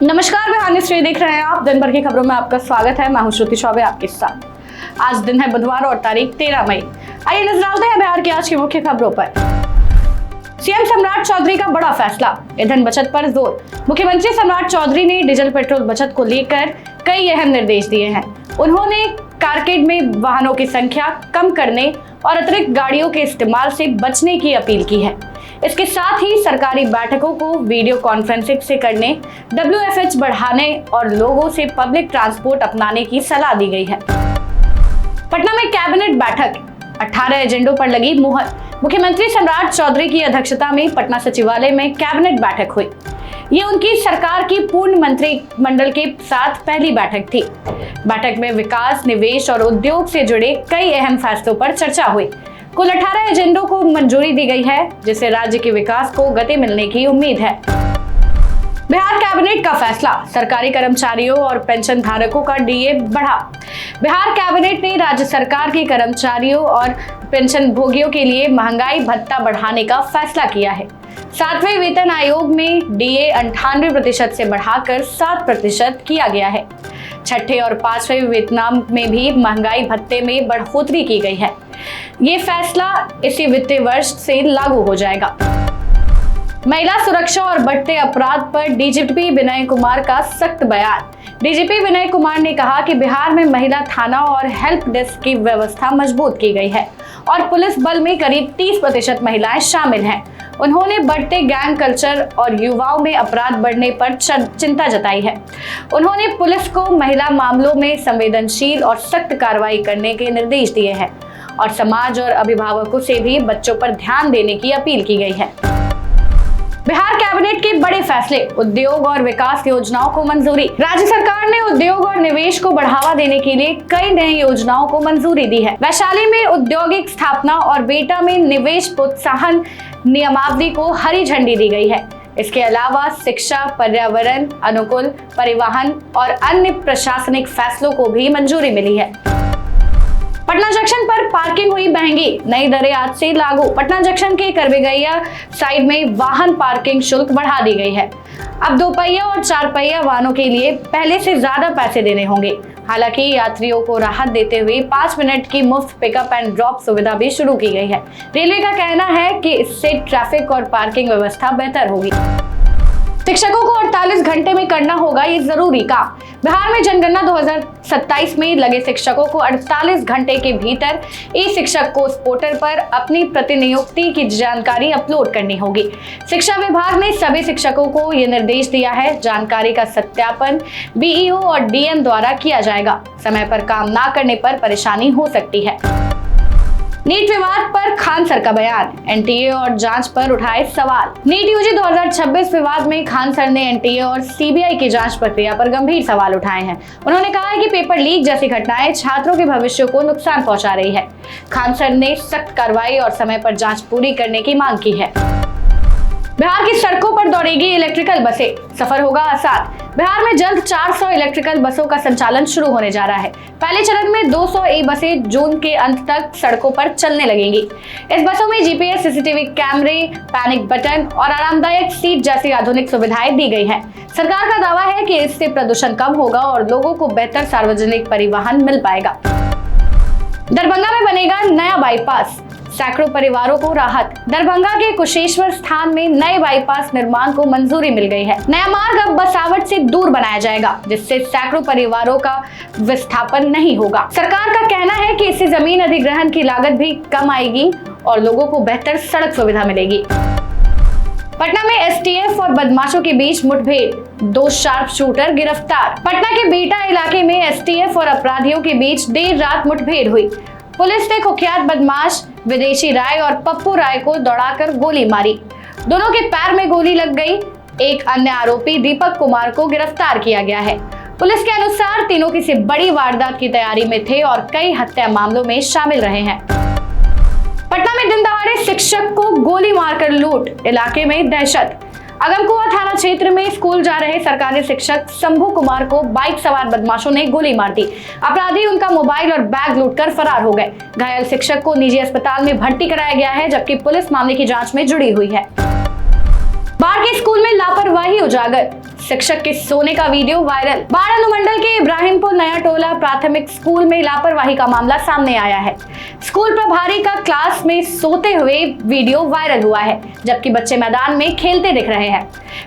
नमस्कार, मैं हानिश्री देख रहे हैं आप। दिन भर की खबरों में आपका स्वागत है। मैं हूं श्रुति चौबे आपके साथ। आज दिन है बुधवार और तारीख 13 मई। आइए नजर डालते हैं बिहार की आज की मुख्य खबरों पर। सीएम सम्राट चौधरी का बड़ा फैसला, ईंधन बचत पर जोर। मुख्यमंत्री सम्राट चौधरी ने डीजल पेट्रोल बचत को लेकर कई अहम निर्देश दिए हैं। उन्होंने कारकेड में वाहनों की संख्या कम करने और अतिरिक्त गाड़ियों के इस्तेमाल से बचने की अपील की है। इसके साथ ही सरकारी बैठकों को वीडियो कॉन्फ्रेंसिंग से करने, WFH बढ़ाने और लोगों से पब्लिक ट्रांसपोर्ट अपनाने की सलाह दी गई है। पटना में कैबिनेट बैठक, 18 एजेंडों पर लगी मुहर। मुख्यमंत्री सम्राट चौधरी की अध्यक्षता में पटना सचिवालय में कैबिनेट बैठक हुई। ये उनकी सरकार की पूर्ण मंत्रिमंडल के साथ पहली बैठक थी। बैठक में विकास, निवेश और उद्योग से जुड़े कई अहम फैसलों पर चर्चा हुई। कुल 18 एजेंडों को मंजूरी दी गई है, जिससे राज्य के विकास को गति मिलने की उम्मीद है। बिहार कैबिनेट का फैसला, सरकारी कर्मचारियों और पेंशन धारकों का डीए बढ़ा। बिहार कैबिनेट ने राज्य सरकार के कर्मचारियों और पेंशन भोगियों के लिए महंगाई भत्ता बढ़ाने का फैसला किया है। 7वें वेतन आयोग में डीए 98% से बढ़ाकर 7% किया गया है। 6ठे और 5वें वेतनमान में भी महंगाई भत्ते में बढ़ोतरी की गई है। ये फैसला इसी वित्तीय वर्ष से लागू हो जाएगा। महिला सुरक्षा और बढ़ते अपराध पर डीजीपी विनय कुमार का सख्त बयान। डीजीपी विनय कुमार ने कहा कि बिहार में महिला थाना और हेल्प डेस्क की व्यवस्था मजबूत की गई है और पुलिस बल में करीब 30% महिलाएं शामिल हैं। उन्होंने बढ़ते गैंग कल्चर और युवाओं में अपराध बढ़ने पर चिंता जताई है। उन्होंने पुलिस को महिला मामलों में संवेदनशील और सख्त कार्रवाई करने के निर्देश दिए हैं और समाज और अभिभावकों से भी बच्चों पर ध्यान देने की अपील की गई है। बिहार कैबिनेट के बड़े फैसले, उद्योग और विकास योजनाओं को मंजूरी। राज्य सरकार ने उद्योग और निवेश को बढ़ावा देने के लिए कई नई योजनाओं को मंजूरी दी है। वैशाली में औद्योगिक स्थापना और बेटा में निवेश प्रोत्साहन नियमावली को हरी झंडी दी गई है। इसके अलावा शिक्षा, पर्यावरण अनुकूल परिवहन और अन्य प्रशासनिक फैसलों को भी मंजूरी मिली है। पटना जंक्शन पर पार्किंग हुई महंगी, नई दरें आज से लागू। पटना जंक्शन के करबेगैया साइड में वाहन पार्किंग शुल्क बढ़ा दी गई है। अब 2 पहिया और 4 पहिया वाहनों के लिए पहले से ज्यादा पैसे देने होंगे। हालांकि यात्रियों को राहत देते हुए 5 मिनट की मुफ्त पिकअप एंड ड्रॉप सुविधा भी शुरू की गई है। रेलवे का कहना है कि इससे ट्रैफिक और पार्किंग व्यवस्था बेहतर होगी। शिक्षकों को 48 घंटे में करना होगा ये जरूरी काम। बिहार में जनगणना 2027 में लगे शिक्षकों को 48 घंटे के भीतर ई-शिक्षक कोर्स पोर्टल पर अपनी प्रतिनियुक्ति की जानकारी अपलोड करनी होगी। शिक्षा विभाग ने सभी शिक्षकों को ये निर्देश दिया है। जानकारी का सत्यापन BEO और DM द्वारा किया जाएगा। समय पर काम न करने पर परेशानी हो सकती है। नीट विवाद पर खान सर का बयान, NTA और जांच पर उठाए सवाल। नीट UG 2026 विवाद में खान सर ने NTA और CBI की जांच प्रक्रिया पर गंभीर सवाल उठाए हैं। उन्होंने कहा है कि पेपर लीक जैसी घटनाएं छात्रों के भविष्य को नुकसान पहुंचा रही है। खान सर ने सख्त कार्रवाई और समय पर जांच पूरी करने की मांग की है। बिहार की सड़कों पर दौड़ेगी इलेक्ट्रिकल बसें, सफर होगा आसान। बिहार में जल्द 400 इलेक्ट्रिकल बसों का संचालन शुरू होने जा रहा है। पहले चरण में 200 बसें जून के अंत तक सड़कों पर चलने लगेंगी। इस बसों में GPS, CCTV कैमरे, पैनिक बटन और आरामदायक सीट जैसी आधुनिक सुविधाएं दी गई हैं। सरकार का दावा है कि इससे प्रदूषण कम होगा और लोगों को बेहतर सार्वजनिक परिवहन मिल पाएगा। दरभंगा में बनेगा नया बाईपास, सैकड़ों परिवारों को राहत। दरभंगा के कुशेश्वर स्थान में नए बाईपास निर्माण को मंजूरी मिल गई है। नया मार्ग अब बसावट से दूर बनाया जाएगा, जिससे सैकड़ों परिवारों का विस्थापन नहीं होगा। सरकार का कहना है कि इससे जमीन अधिग्रहण की लागत भी कम आएगी और लोगों को बेहतर सड़क सुविधा मिलेगी। पटना में STF और बदमाशों के बीच मुठभेड़, 2 शार्प शूटर गिरफ्तार। पटना के बेटा इलाके में STF और अपराधियों के बीच देर रात मुठभेड़ हुई। पुलिस ने कुख्यात बदमाश विदेशी राय और पप्पू राय को दौड़ाकर गोली मारी। दोनों के पैर में गोली लग गई। एक अन्य आरोपी दीपक कुमार को गिरफ्तार किया गया है। पुलिस के अनुसार तीनों किसी बड़ी वारदात की तैयारी में थे और कई हत्या मामलों में शामिल रहे हैं। पटना में दिन दहाड़े शिक्षक को गोली मारकर लूट, इलाके में दहशत। अगमकुआं थाना क्षेत्र में स्कूल जा रहे सरकारी शिक्षक शंभू कुमार को बाइक सवार बदमाशों ने गोली मार दी। अपराधी उनका मोबाइल और बैग लूटकर फरार हो गए। घायल शिक्षक को निजी अस्पताल में भर्ती कराया गया है, जबकि पुलिस मामले की जांच में जुड़ी हुई है। बाढ़ के स्कूल में लापरवाही उजागर, शिक्षक के सोने का वीडियो वायरल। बाढ़ अनुमंडल के इब्राहिमपुर नया टोला प्राथमिक स्कूल में लापरवाही का मामला सामने आया है। स्कूल प्रभारी का क्लास में सोते हुए वीडियो वायरल हुआ है, जबकि बच्चे मैदान में खेलते दिख रहे हैं।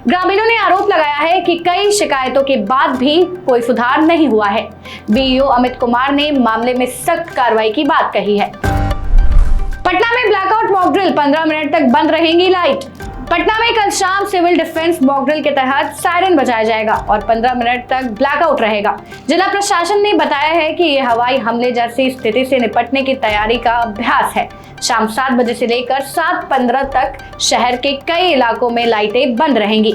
ग्रामीणों ने आरोप लगाया है कि कई शिकायतों के बाद भी कोई सुधार नहीं हुआ है। बीईओ अमित कुमार ने मामले में सख्त कार्रवाई की बात कही है। पटना में ब्लैकआउट मॉक ड्रिल, 15 मिनट तक बंद रहेंगी लाइट। पटना में कल शाम सिविल डिफेंस मॉक ड्रिल के तहत सायरन बजाया जाएगा और 15 मिनट तक ब्लैकआउट रहेगा। जिला प्रशासन ने बताया है कि यह हवाई हमले जैसी स्थिति से निपटने की तैयारी का अभ्यास है। शाम 7 बजे से लेकर 7:15 तक शहर के कई इलाकों में लाइटें बंद रहेंगी।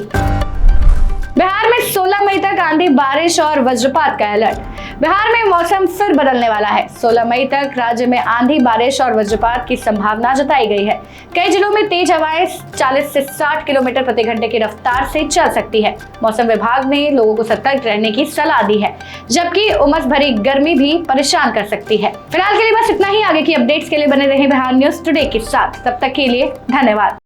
बिहार में 16 मई तक आंधी, बारिश और वज्रपात का अलर्ट। बिहार में मौसम फिर बदलने वाला है। 16 मई तक राज्य में आंधी, बारिश और वज्रपात की संभावना जताई गई है। कई जिलों में तेज हवाएं 40 से 60 किलोमीटर प्रति घंटे की रफ्तार से चल सकती है। मौसम विभाग ने लोगों को सतर्क रहने की सलाह दी है, जबकि उमस भरी गर्मी भी परेशान कर सकती है। फिलहाल के लिए बस इतना ही। आगे की अपडेट्स के लिए बने रहे बिहार न्यूज टुडे के साथ। तब तक के लिए धन्यवाद।